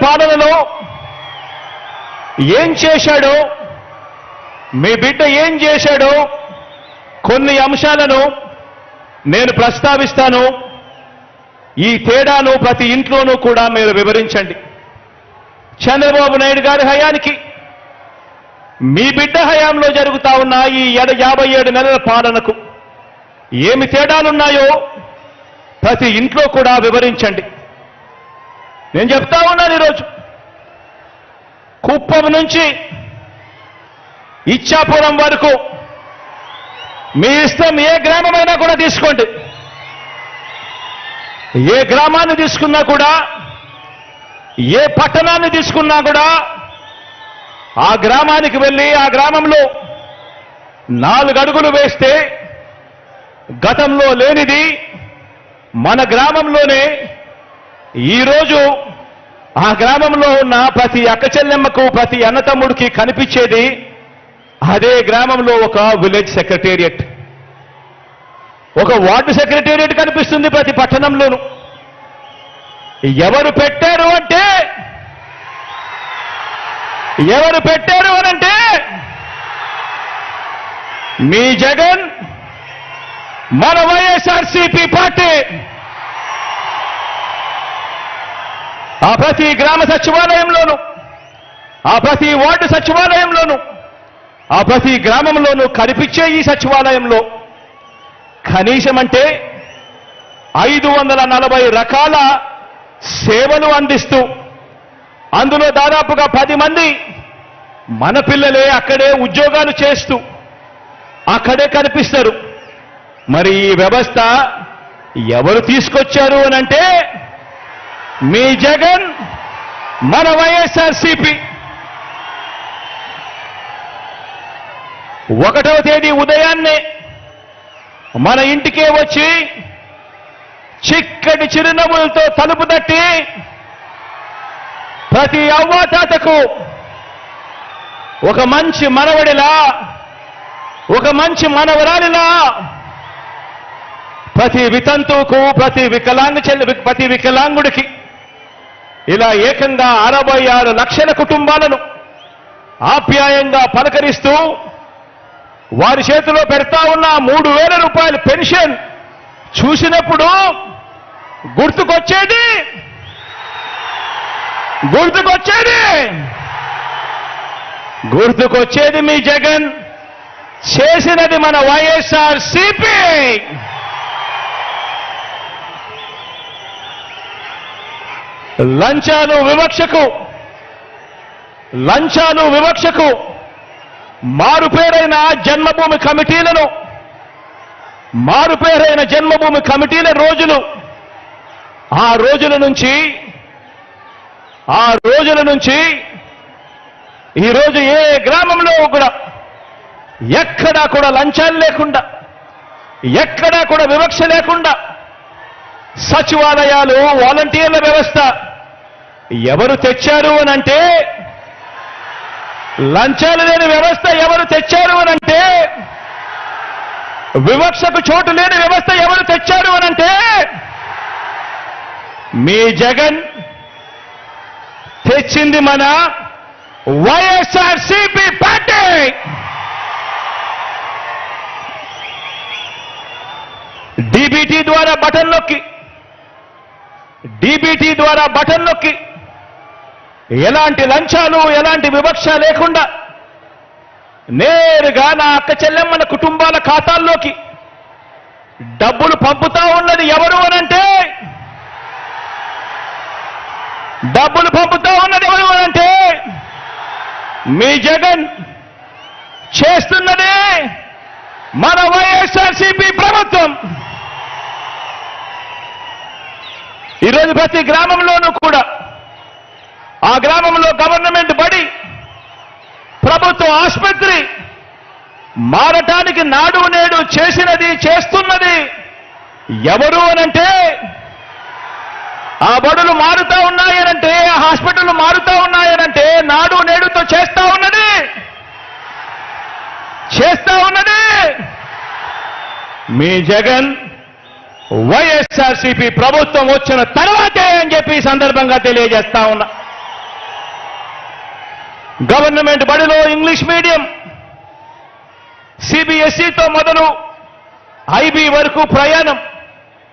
పాలనలో ఏం చేశాడో, మీ బిడ్డ ఏం చేశాడో కొన్ని అంశాలను నేను ప్రస్తావిస్తాను. ఈ తేడాను ప్రతి ఇంట్లోనూ కూడా మీరు వివరించండి. చంద్రబాబు నాయుడు గారి హయానికి మీ బిడ్డ హయాంలో జరుగుతా ఉన్న ఈ 57 నెలల పాలనకు ఏమి తేడాలున్నాయో ప్రతి ఇంట్లో కూడా వివరించండి. నేను చెప్తా ఉన్నాను, ఈరోజు కుప్పం నుంచి ఇచ్చాపురం వరకు మీ ఇష్టం, ఏ గ్రామమైనా కూడా తీసుకోండి. ఏ గ్రామాన్ని తీసుకున్నా కూడా, ఏ పట్టణాన్ని తీసుకున్నా కూడా ఆ గ్రామానికి వెళ్ళి ఆ గ్రామంలో 4 అడుగులు వేస్తే గతంలో లేనిది మన గ్రామంలోనే ఈరోజు ఆ గ్రామంలో ఉన్న ప్రతి అక్క చెల్లెమ్మకు, ప్రతి అన్నతమ్ముడికి కనిపించేది అదే గ్రామంలో ఒక విలేజ్ సెక్రటేరియట్, ఒక వార్డు సెక్రటేరియట్ కనిపిస్తుంది ప్రతి పట్టణంలోనూ. ఎవరు పెట్టారు అనంటే మీ జగన్, మన వైఎస్ఆర్సీపీ పార్టీ. ఆ ప్రతి గ్రామ సచివాలయంలోనూ, ఆ ప్రతి వార్డు సచివాలయంలోనూ, ఆ ప్రతి గ్రామంలోనూ కనిపించే ఈ సచివాలయంలో కనీసం అంటే 540 రకాల సేవలు అందిస్తూ, అందులో దాదాపుగా 10 మంది మన పిల్లలే అక్కడే ఉద్యోగాలు చేస్తూ అక్కడే కనిపిస్తారు. మరి ఈ వ్యవస్థ ఎవరు తీసుకొచ్చారు అనంటే మీ జగన్, మన వైఎస్ఆర్సీపీ. 1వ తేదీ ఉదయాన్నే మన ఇంటికే వచ్చి చిక్కటి చిరునవ్వులతో తలుపు తట్టి ప్రతి అవ్వాతాతకు ఒక మంచి మనవడిలా, ఒక మంచి మనవరాలిలా, ప్రతి వితంతువుకు, ప్రతి వికలాంగుడికి ఇలా ఏకంగా 66 లక్షల కుటుంబాలను ఆప్యాయంగా పలకరిస్తూ వారి చేతిలో పెడతా ఉన్న 3,000 రూపాయల పెన్షన్ చూసినప్పుడు గుర్తుకొచ్చేది మీ జగన్ చేసినది మన వైఎస్ఆర్సీపీ. లంచాలు వివక్షకు మారుపేరైన జన్మభూమి కమిటీల రోజులు, ఆ రోజుల నుంచి ఈరోజు ఏ గ్రామంలో కూడా ఎక్కడా కూడా లంచాలు లేకుండా, ఎక్కడా కూడా వివక్ష లేకుండా సచివాలయాలు, వాలంటీర్ల వ్యవస్థ ఎవరు తెచ్చారు అనంటే, లంచాలు లేని వ్యవస్థ ఎవరు తెచ్చారు అనంటే, వివక్షకు చోటు లేని వ్యవస్థ ఎవరు తెచ్చారు అనంటే మీ జగన్ తెచ్చింది మన వైఎస్ఆర్సీపీ పార్టీ. డీబీటీ ద్వారా బటన్ నొక్కి ఎలాంటి లంచాలు, ఎలాంటి వివక్ష లేకుండా నేరుగా నా అక్క చెల్లెమ్మల కుటుంబాల ఖాతాల్లోకి డబ్బులు పంపుతా ఉన్నది ఎవరు అనంటే, మీ జగన్ చేస్తున్నదే మన వైఎస్ఆర్సీపీ ప్రభుత్వం. ఈరోజు ప్రతి గ్రామంలోనూ కూడా, ఆ గ్రామంలో గవర్నమెంట్ బడి, ప్రభుత్వ ఆసుపత్రి మారటానికి నాడు నేడు చేస్తున్నది ఎవరు అనంటే, ఆ బడులు మారుతా ఉన్నాయనంటే, ఆ హాస్పిటల్ మారుతా ఉన్నాయనంటే నాడు నేడుతో చేస్తా ఉన్నది మీ జగన్. వైఎస్ఆర్సీపీ ప్రభుత్వం వచ్చిన తర్వాతే అని చెప్పి సందర్భంగా తెలియజేస్తా ఉన్నా. గవర్నమెంట్ బడిలో ఇంగ్లీష్ మీడియం, సిబిఎస్ఈతో మొదలు ఐబీ వరకు ప్రయాణం.